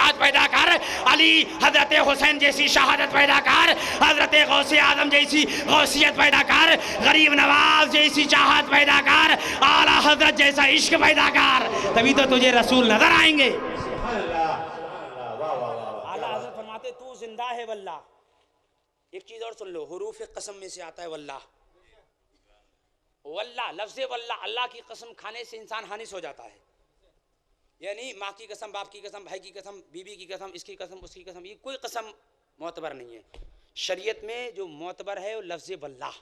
शहादत पैदा कर, अली हजरत हुसैन जैसी शहादत पैदा कर, हजरत गौसे आजम जैसी गौसियत पैदा कर, गरीब नवाज जैसी चाहत पैदा कर, आला हजरत जैसा इश्क पैदा कर, तभी तो तुझे रसूल नजर आएंगे। आला हजरत फरमाते तू जिंदा है वल्लाह। एक चीज और सुन लो, हुरूफ कसम में से आता है वल्लाह। वल्लाह लफ्ज़ वल्लाह, अल्लाह की कसम खाने से इंसान हानिस हो जाता है। यानी माँ की कसम, बाप की कसम, भाई की कसम, बीवी की कसम, इसकी कसम, उसकी कसम, ये कोई कसम मोतबर नहीं है। शरीयत में जो मोतबर है वो लफ्ज़ वल्लाह।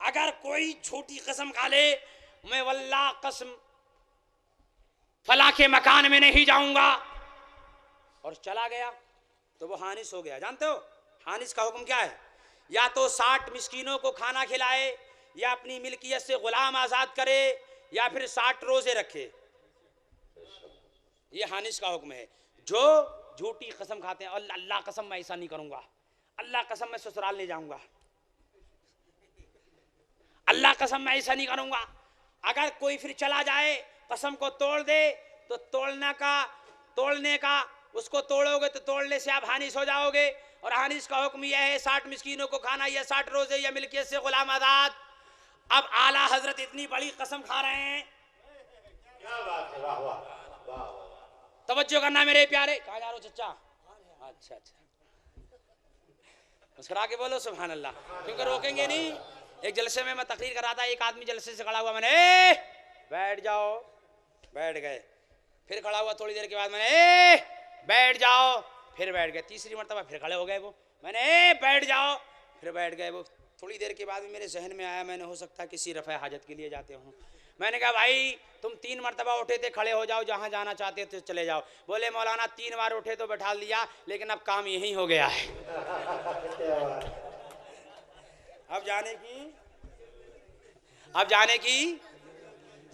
अगर कोई छोटी कसम खा ले, मैं वल्लाह कसम फला के मकान में नहीं जाऊंगा, और चला गया, तो वो हानिस हो गया। जानते हो हानिस का हुक्म क्या है? या तो 60 मिस्कीनों को खाना खिलाए, या अपनी मिल्कियत से गुलाम आज़ाद करे, या फिर 60 रोजे रखे। ये हानिस का हुक्म है। जो झूठी कसम खाते हैं, अल्लाह कसम मैं ऐसा नहीं करूंगा, अल्लाह कसम मैं ससुराल नहीं जाऊंगा, अल्लाह कसम मैं ऐसा नहीं करूंगा। अगर कोई फिर चला जाए, कसम को तोड़ दे, तो तोड़ने का उसको तोड़ोगे तो तोड़ने से आप हानिस हो जाओगे। और हानिस का हुक्म यह है 60 मिस्कीनों को खाना, या 60 रोजे, या मिल्कियत से गुलाम आज़ाद। अब आला हजरत इतनी बड़ी कसम खा रहे हैं, क्या बात है, वाह वाह वाह, तवज्जो करना मेरे प्यारे। कहाँ जा रहे हो चच्चा? अच्छा अच्छा, मुस्कुरा के बोलो सुभान अल्लाह, क्योंकि रोकेंगे नहीं। एक जलसे में मैं तकरीर कर रहा था, एक आदमी जलसे से खड़ा हुआ, मैंने बैठ जाओ, बैठ गए। फिर खड़ा हुआ, थोड़ी देर के बाद मैंने बैठ जाओ, फिर बैठ गए। तीसरी मरतबा फिर खड़े हो गए वो, मैंने बैठ जाओ, फिर बैठ गए वो। थोड़ी देर के बाद मेरे जहन में आया, मैंने हो सकता है किसी रफ़ा हाजत के लिए जाते हूँ। मैंने कहा भाई तुम 3 मरतबा उठे थे, खड़े हो जाओ, जहाँ जाना चाहते थे चले जाओ। बोले मौलाना 3 बार उठे तो बैठा लिया, लेकिन अब काम यही हो गया है, अब जाने की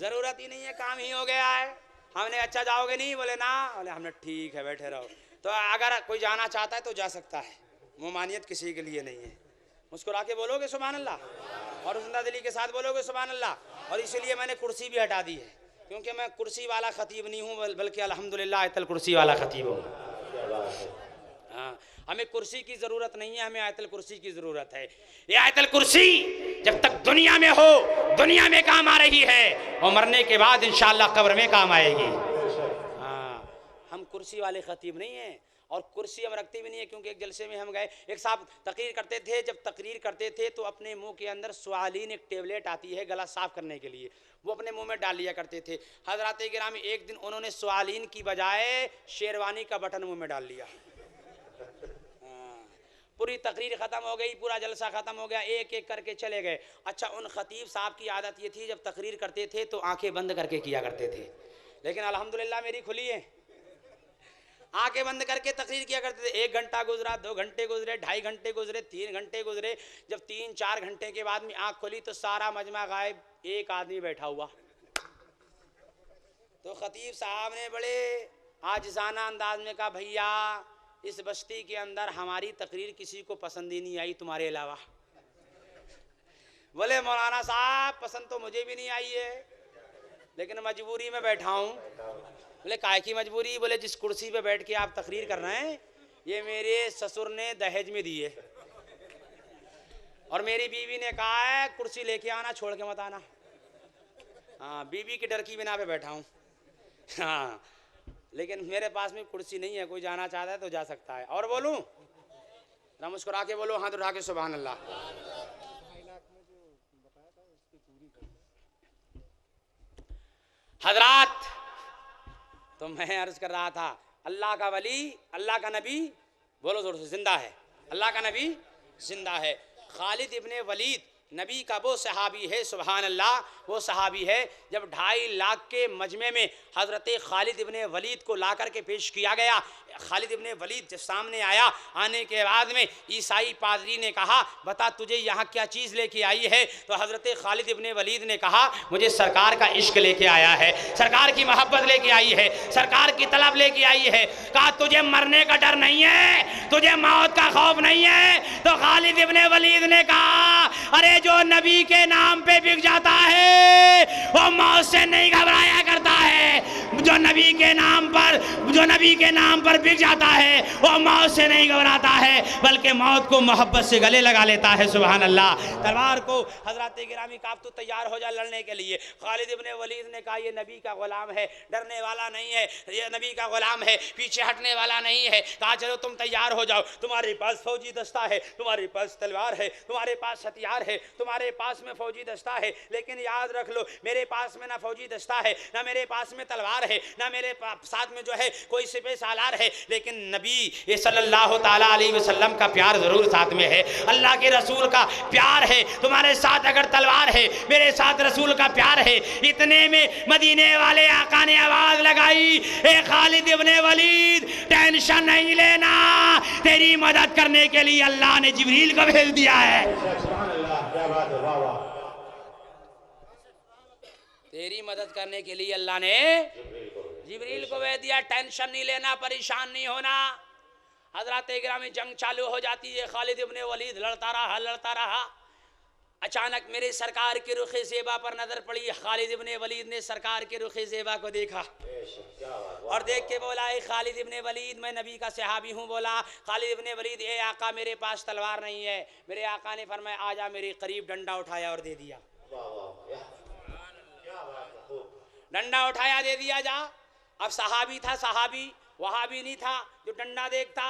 ज़रूरत ही नहीं है, काम ही हो गया है। हमने अच्छा जाओगे नहीं? बोले ना। बोले हमने ठीक है बैठे रहो। तो अगर कोई जाना चाहता है तो जा सकता है, मुमानियत किसी के लिए नहीं है। मुस्कुरा के बोलोगे सुभान अल्लाह, और जिंदा दिली के साथ बोलोगे सुभान अल्लाह। और इसीलिए मैंने कुर्सी भी हटा दी है, क्योंकि मैं कुर्सी वाला खतीब नहीं हूँ, बल्कि अल्हम्दुलिल्लाह आयतल कुर्सी वाला खतीब हूँ। हाँ, हमें कुर्सी की ज़रूरत नहीं है, हमें आयतल कुर्सी की ज़रूरत है। ये आयतल कुर्सी जब तक दुनिया में हो, दुनिया में काम आ रही है, और मरने के बाद इंशाअल्लाह कब्र में काम आएगी। हाँ, हम कुर्सी वाले खतीब नहीं हैं, और कुर्सी हम रखते भी नहीं है। क्योंकि एक जलसे में हम गए, एक साहब तकरीर करते थे, जब तकरीर करते थे तो अपने मुंह के अंदर स्वालीन एक टेबलेट आती है गला साफ करने के लिए, वो अपने मुंह में डाल लिया करते थे। हजरात गिरामी एक दिन उन्होंने स्वालीन की बजाय शेरवानी का बटन मुंह में डाल लिया। पूरी तकरीर ख़त्म हो गई, पूरा जलसा ख़त्म हो गया, एक एक करके चले गए। अच्छा, उन ख़तीब साहब की आदत ये थी, जब तकरीर करते थे तो आंखें बंद करके किया करते थे, लेकिन अल्हम्दुलिल्लाह मेरी खुली है, आंखें बंद करके तकरीर किया करते थे। 1 घंटा गुजरा, 2 घंटे गुजरे, 2.5 घंटे गुजरे, 3 घंटे गुजरे। जब 3-4 घंटे के बाद में आँख खोली तो सारा मजमा गायब, एक आदमी बैठा हुआ। तो ख़तीब साहब ने बड़े आजिज़ाना अंदाज में कहा, भैया इस बस्ती के अंदर हमारी तकरीर किसी को पसंद ही नहीं आई तुम्हारे अलावा। बोले मौलाना साहब पसंद तो मुझे भी नहीं आई है, लेकिन मजबूरी में बैठा हूँ। बोले काहे की मजबूरी? बोले जिस कुर्सी पे बैठ के आप तकरीर कर रहे हैं, ये मेरे ससुर ने दहेज में दी है, और मेरी बीवी ने कहा है कुर्सी लेके आना, छोड़ के मत आना। हाँ, बीवी के डर की बिना पे बैठा हूँ। हाँ, लेकिन मेरे पास में कुर्सी नहीं है, कोई जाना चाहता है तो जा सकता है। और बोलूं? ना मुस्कुरा के बोलो, हाथ उठा के सुभान अल्लाह। हजरात, तो मैं अर्ज कर रहा था, अल्लाह का वली, अल्लाह का नबी, बोलो जोर से, जिंदा है। अल्लाह का नबी जिंदा है। खालिद इब्ने वलीद नबी का वो सहाबी है, सुभान अल्लाह, वो सहाबी है। जब 2.5 लाख के मजमे में हज़रत खालिद इब्ने वलीद को ला कर के पेश किया गया, खालिद इब्ने वलीद जब सामने आया, आने के बाद में ईसाई पादरी ने कहा, बता तुझे यहाँ क्या चीज़ लेके आई है? तो हज़रत खालिद इब्ने वलीद ने कहा, मुझे सरकार का इश्क लेके आया है, सरकार की मोहब्बत लेके आई है, सरकार की तलब लेके आई है। कहा तुझे मरने का डर नहीं है, तुझे मौत का खौफ नहीं है? तो खालिद इब्ने वलीद ने कहा, अरे जो नबी के नाम पे बिक जाता है वो मौत से नहीं घबराया करता है। जो नबी के नाम पर जो नबी के नाम पर बिक जाता है वो मौत से नहीं घबराता है, बल्कि मौत को मोहब्बत से गले लगा लेता है। सुभान अल्लाह। तलवार को हजरत गिरामी काब तो तैयार हो जा लड़ने के लिए। खालिद इब्ने वलीद ने कहा ये नबी का गुलाम है, डरने वाला नहीं है, ये नबी का गुलाम है, पीछे हटने वाला नहीं है। कहा चलो तुम तैयार हो जाओ, तुम्हारे पास फौजी दस्ता है, तुम्हारे पास तलवार है, तुम्हारे पास हथियार है, तुम्हारे पास में फौजी दस्ता है, लेकिन याद रख लो मेरे पास में ना फौजी दस्ता है, ना मेरे पास में तलवार है, ना मेरे साथ में जो है कोई सिपह सालार है, लेकिन नबी ये सल्लल्लाहु ताला अलैहि वसल्लम का प्यार जरूर साथ में है, अल्लाह के रसूल का प्यार है। तुम्हारे साथ अगर तलवार है, मेरे साथ रसूल का प्यार है। इतने में मदीने वाले आका ने आवाज लगाई, ए खालिद इब्ने वलीद टेंशन नहीं लेना, तेरी मदद करने के लिए अल्लाह ने जिब्रील को भेज दिया है। तेरी मदद करने के लिए अल्लाह ने जिब्रील को भेज दिया। टेंशन नहीं लेना, परेशान नहीं होना। हजरत गिरामी जंग चालू हो जाती है। खालिद इब्ने वलीद लड़ता रहा। अचानक मेरे सरकार के रुखे ज़ेबा पर नजर पड़ी। खालिद इब्ने वलीद ने सरकार के रुखे ज़ेबा को देखा और देख के बोला, ए खालिद इब्ने वलीद मैं नबी का सहाबी हूँ। बोला खालिद इब्ने वलीद, ए आका मेरे पास तलवार नहीं है। मेरे आका ने फरमाया आजा मेरे करीब। डंडा उठाया और दे दिया। डंडा उठाया दे दिया जा। अब सहाबी था, सहाबी वहाबी नहीं था जो डंडा देखता,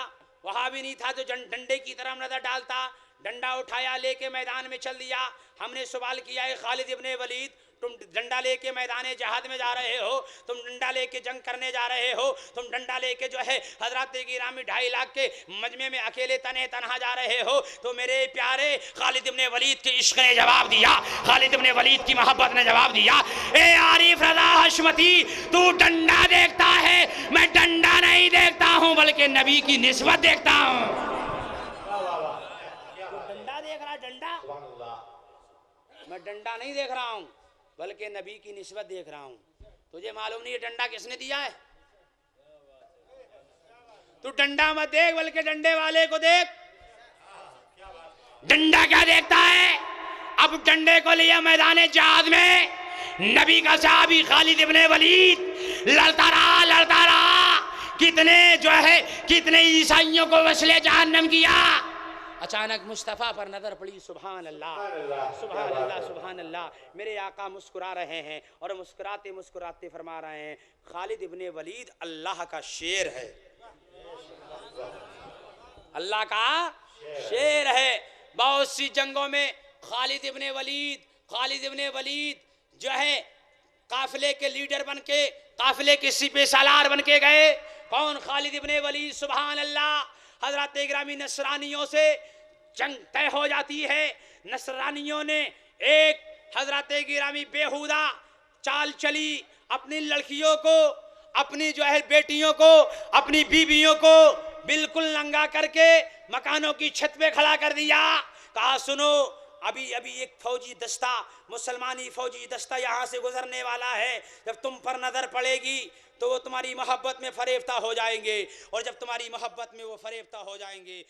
वहाबी नहीं था जो डंडे की तरफ नजर डालता। डंडा उठाया, लेके मैदान में चल दिया। हमने सवाल किया है खालिद इब्ने वलीद, तुम डंडा लेके मैदान जहाद में जा रहे हो, तुम डंडा लेके जंग करने जा रहे हो, तुम डंडा लेके जो है हजरत गिरामी 2.5 लाख के मजमे में अकेले तन्हा जा रहे हो। तो मेरे प्यारे खालिद इब्ने वलीद के इश्क ने जवाब दिया, खालिद इब्ने वलीद की मोहब्बत ने जवाब दिया, ए आरिफ रज़ा हशमती तू डंडा देखता है, मैं डंडा नहीं देखता हूँ बल्कि नबी की निस्बत देखता हूँ। डंडा देख रहा, डंडा, मैं डंडा नहीं देख रहा हूँ बल्कि नबी की निस्बत देख रहा हूं। तुझे मालूम नहीं है डंडा किसने दिया है? तू डंडा मत देख बल्कि डंडे वाले को देख। डंडा क्या देखता है? अब डंडे को लिया मैदान जहाद में, नबी का सहाबी खालिद इब्ने वलीद लड़ता रहा। कितने ईसाइयों को वसले जहन्नम किया। अचानक मुस्तफ़ा पर नजर पड़ी। सुभान अल्लाह, सुभान अल्लाह, सुभान अल्लाह। मेरे आका मुस्कुरा रहे हैं और मुस्कुराते मुस्कुराते फरमा रहे हैं, खालिद इब्ने वलीद अल्लाह का शेर है, अल्लाह का शेर है। बहुत सी जंगों में खालिद इब्ने वलीद जो है काफिले के लीडर बन के, काफिले के सिपह सालार बन के गए। कौन? खालिद इब्ने वलीद। सुभान अल्लाह। हजरत गिरामी नसरानियों से जंग तय हो जाती है। नसरानियों ने एक हजरत गिरामी बेहुदा चाल चली, अपनी लड़कियों को, अपनी जो है बेटियों को, अपनी बीवियों को बिल्कुल नंगा करके मकानों की छत पे खड़ा कर दिया। कहा सुनो, अभी एक फौजी दस्ता, मुसलमानी फौजी दस्ता यहाँ से गुजरने वाला है। जब तुम पर नजर पड़ेगी तो वो तुम्हारी मोहब्बत में फरेफ्ता हो जाएंगे, और जब तुम्हारी मोहब्बत में वो फरेफ्ता हो जाएंगे